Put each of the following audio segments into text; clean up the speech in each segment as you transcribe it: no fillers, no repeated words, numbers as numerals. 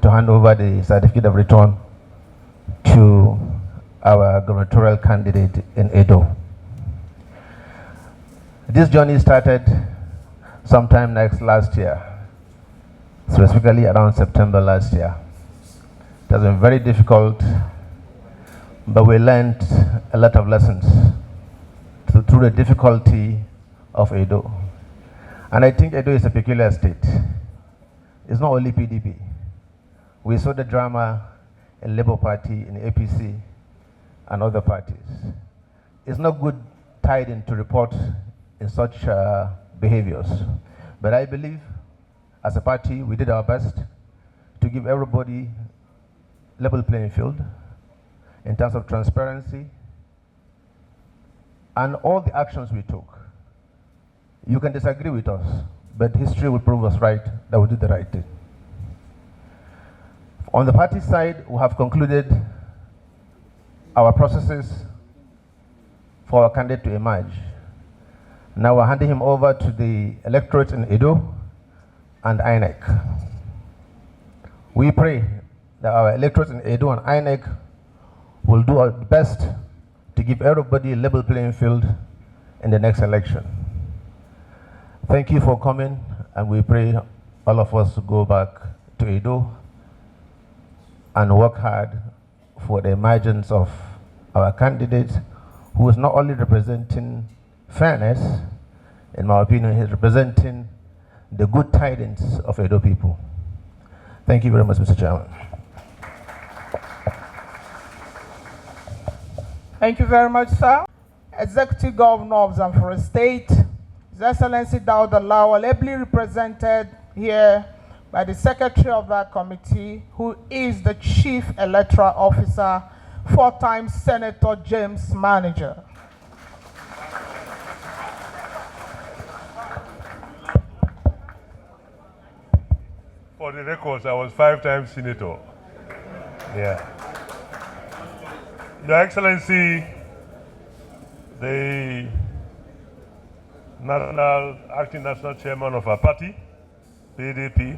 To hand over the certificate of return to our gubernatorial candidate in Edo. This journey started sometime last year, specifically around September last year. It has been very difficult, but we learned a lot of lessons through the difficulty of Edo. And I think Edo is a peculiar state. It's not only PDP. We saw the drama in Labour Party, in APC, and other parties. It's not good tidings to report in such behaviors. But I believe, as a party, we did our best to give everybody level playing field in terms of transparency and all the actions we took. You can disagree with us, but history will prove us right that we did the right thing. On the party side, we have concluded our processes for our candidate to emerge. Now we're handing him over to the electorate in Edo and INEC. We pray that our electorate in Edo and INEC will do our best to give everybody a level playing field in the next election. Thank you for coming, and we pray all of us go back to Edo and work hard for the emergence of our candidate, who is not only representing fairness, in my opinion, he's representing the good tidings of Edo people. Thank you very much, Mr. Chairman. Thank you very much, sir. Executive Governor of Zamfara State, His Excellency Dauda Lawal, ably represented here by the Secretary of that committee, who is the Chief Electoral Officer, four-time Senator James Manager. For the records, I was 5-time Senator. Yeah. Your Excellency, the Acting National Chairman of our party, PDP,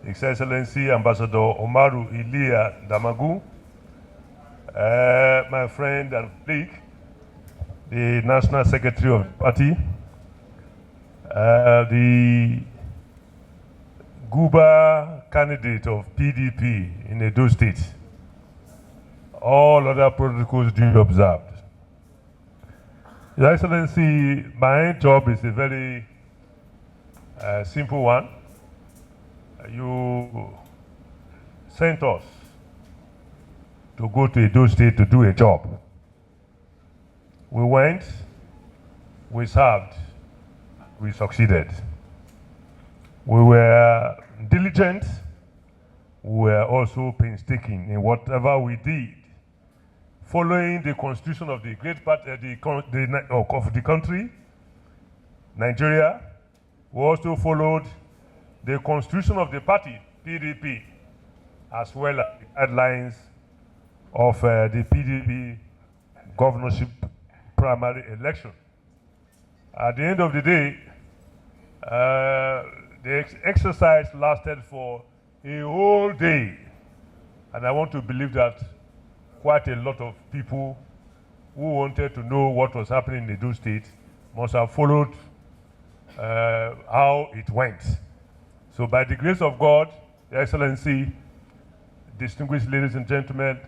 His Excellency Ambassador Omaru Ilia Damagun, my friend and colleague, the National Secretary of the party, the Guba candidate of PDP in Edo State, all other protocols duly observed. Your Excellency, my job is a very simple one. You sent us to go to Edo State to do a job. We went, we served, we succeeded. We were diligent, we were also painstaking in whatever we did, following the constitution of the great part of the country, Nigeria. We also followed the constitution of the party, PDP, as well as the guidelines of the PDP governorship primary election. At the end of the day, the exercise lasted for a whole day, and I want to believe that quite a lot of people who wanted to know what was happening in Edo State must have followed how it went. So by the grace of God, Your Excellency, distinguished ladies and gentlemen,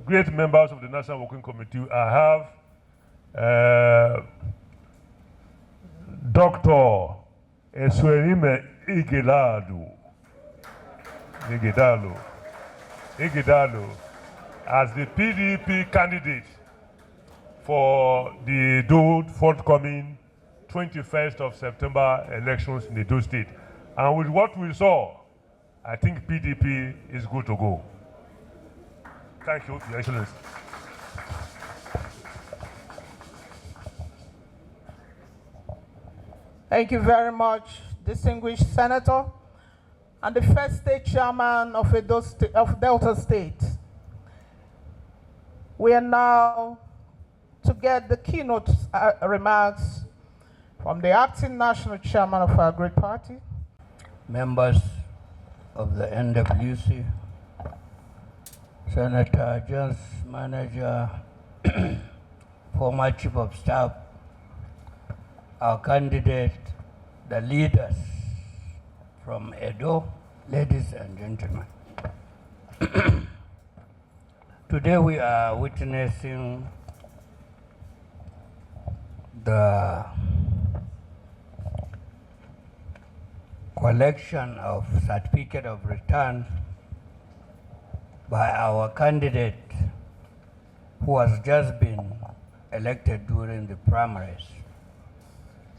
great members of the National Working Committee, I have Dr. Asuerinme Ighodalo as the PDP candidate for the forthcoming 21st of September elections in Edo State. And with what we saw, I think PDP is good to go. Thank you, Your Excellency. Thank you very much, distinguished Senator. And the first state chairman of Delta State. We are now to get the keynote remarks From the acting national chairman of our great party, members of the NWC, Senator Jones Manager, former Chief of Staff, our candidate, the leaders from Edo, ladies and gentlemen. Today we are witnessing the collection of certificate of return by our candidate who has just been elected during the primaries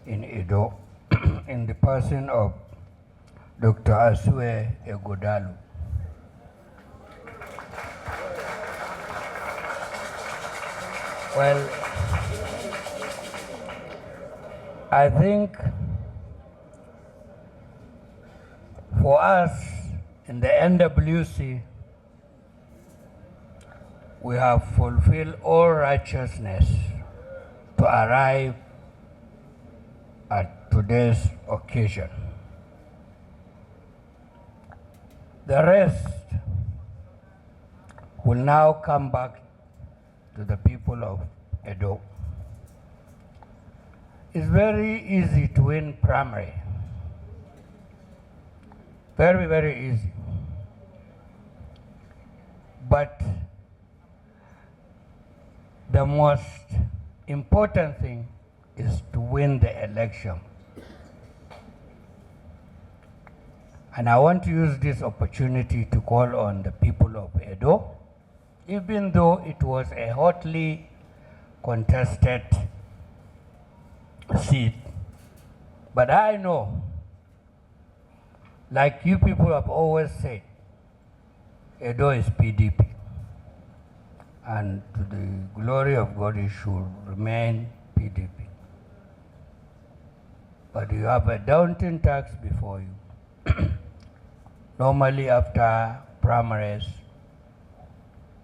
in Edo in the person of Dr. Asue Ighodalo. Well, I think for us in the NWC, we have fulfilled all righteousness to arrive at today's occasion. The rest will now come back to the people of Edo. It's very easy to win primary. Very, very easy. But the most important thing is to win the election. And I want to use this opportunity to call on the people of Edo, even though it was a hotly contested seat. But I know, like you people have always said, Edo is PDP. And to the glory of God, it should remain PDP. But you have a daunting task before you. Normally after primaries,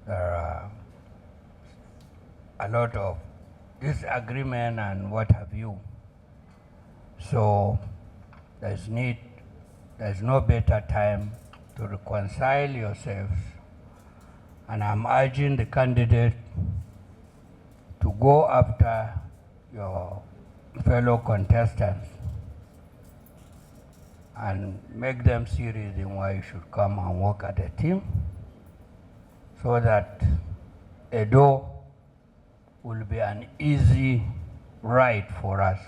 there are a lot of disagreement and what have you. So there's no better time to reconcile yourselves. And I'm urging the candidate to go after your fellow contestants and make them see reason why you should come and work as a team so that Edo will be an easy ride for us.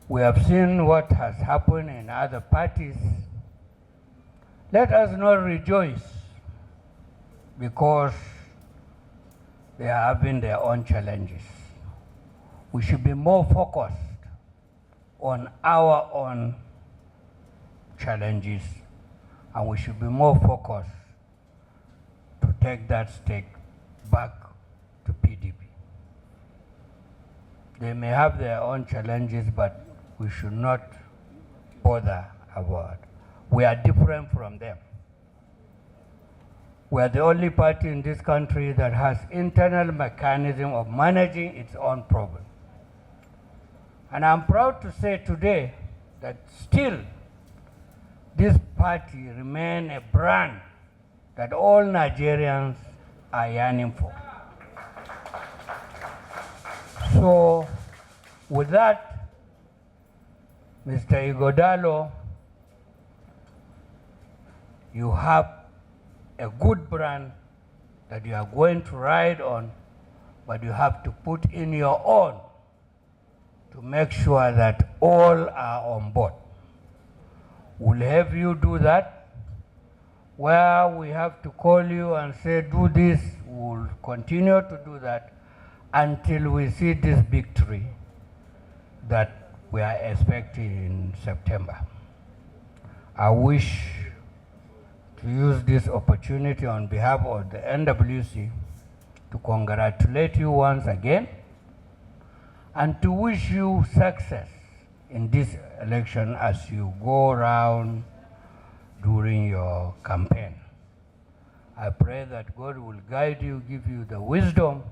We have seen what has happened in other parties. Let us not rejoice because they are having their own challenges. We should be more focused on our own challenges, and we should be more focused to take that stake back to PDP. They may have their own challenges, but we should not bother about. We are different from them. We are the only party in this country that has internal mechanism of managing its own problem. And I'm proud to say today that still this party remains a brand that all Nigerians are yearning for. So with that, Mr. Ighodalo, you have a good brand that you are going to ride on, but you have to put in your own to make sure that all are on board. We'll have you do that. Where we have to call you and say, do this, we'll continue to do that until we see this victory that we are expecting in September. I wish to use this opportunity on behalf of the NWC to congratulate you once again and to wish you success in this election as you go around during your campaign. I pray that God will guide you, give you the wisdom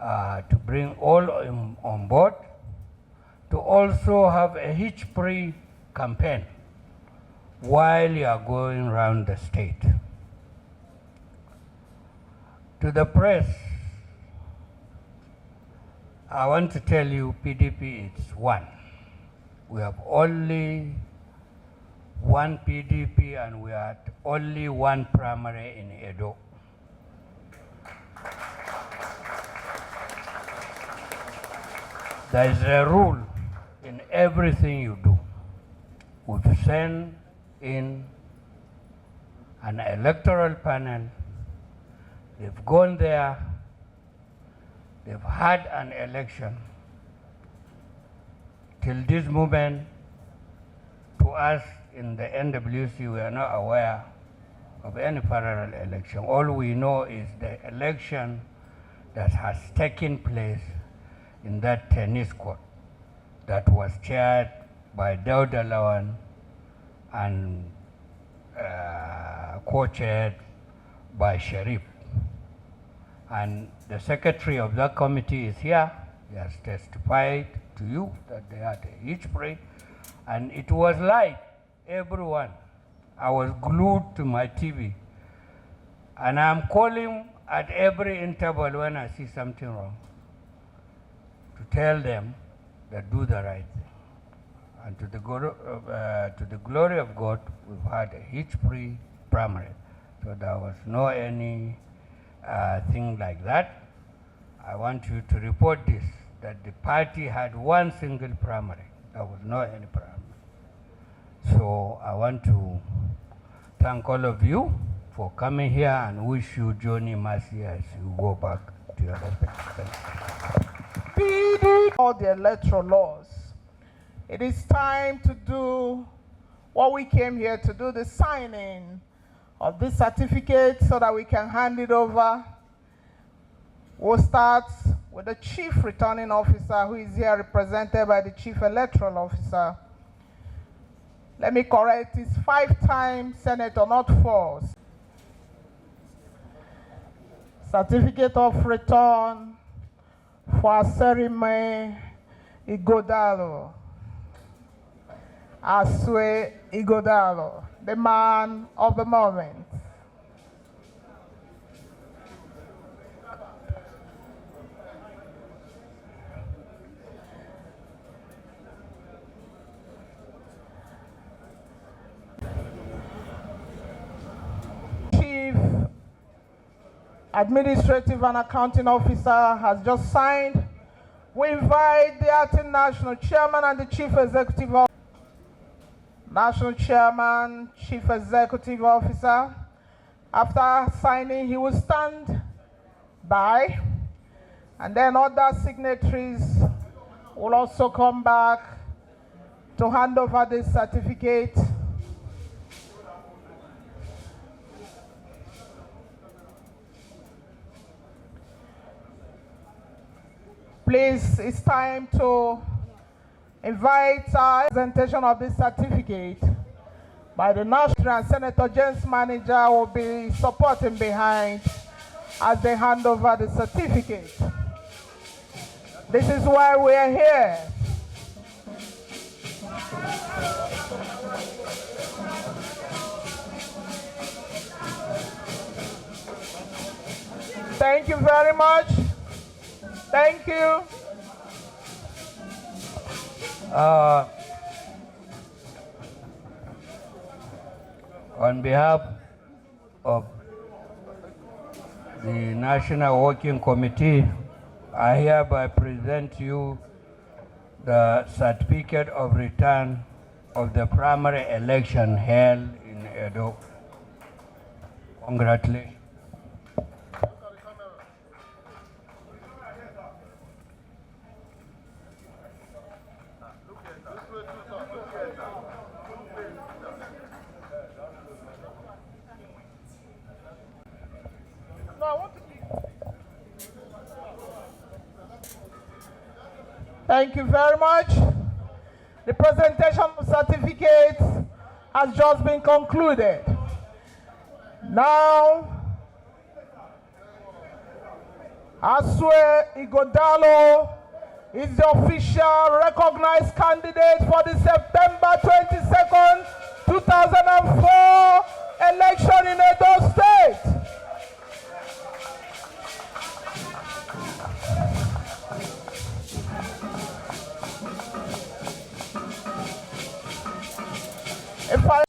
to bring all on board, to also have a hitch-free campaign while you are going around the state. To the press, I want to tell you PDP is one. We have only one PDP and we had only one primary in Edo. There is a rule in everything you do. We've sent in an electoral panel. They've gone there. They've had an election. Till this moment, to us in the NWC, we are not aware of any parallel election. All we know is the election that has taken place in that tennis court that was chaired by Edoelection and co-chaired by Sharif. And the secretary of that committee is here. He has testified to you that they had a huge parade, and it was live, everyone. I was glued to my TV, and I'm calling at every interval when I see something wrong to tell them that do the right thing. And to the glory of God, we've had a hitch-free primary, so there was no any thing like that. I want you to report this, that the party had one single primary. There was no any primary. So I want to thank all of you for coming here and wish you journey mercy as you go back to your respective PD all the electoral laws. It is time to do what we came here to do, the signing of this certificate so that we can hand it over. We'll start with the Chief Returning Officer, who is here represented by the Chief Electoral Officer. Let me correct, it's 5-time Senator, not 4. Certificate of Return for Asuerinme Ighodalo. Asue Ighodalo, the man of the moment. Chief Administrative and Accounting Officer has just signed. We invite the acting National Chairman and the Chief Executive Officer. National Chairman, Chief Executive Officer. After signing, he will stand by, and then other signatories will also come back to hand over this certificate. Please, it's time to invite our presentation of this certificate by the National and Senator James Manager will be supporting behind as they hand over the certificate. This is why we are here. Thank you very much. Thank you. On behalf of the National Working Committee, I hereby present you the certificate of return of the primary election held in Edo. Congratulations. Thank you very much. The presentation of certificates has just been concluded. Now, Asue Ighodalo is the official recognized candidate for the September 22nd, 2004 election in Edo State. If I